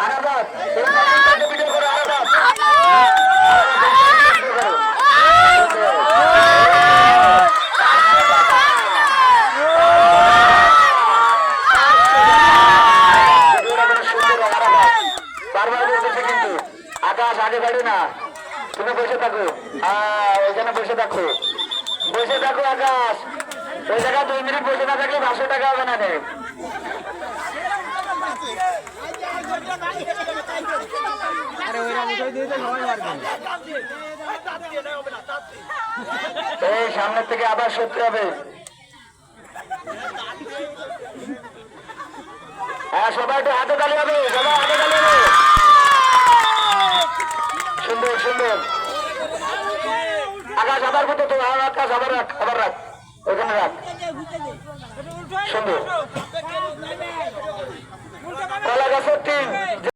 আরাবাদ video করো আরাবাদ বারবার বলতেছে কিন্তু আকাশ আগে বাড়ে না তুমি বসে থাকো ওইখানে বসে থাকো আকাশ ওই জায়গায় 2 মিনিট বসে না থাকলে 500 টাকা হবে না রে এই সামনের থেকে আবার সত্যি হবে হ্যাঁ সবাই একটু হাতে তালি হবে সবাই হাতে তালি হবে সুন্দর সুন্দর আকাশ আবার মতো তো আকাশ আবার রাখ ওখানে রাখ সুন্দর কলা গাছের টিম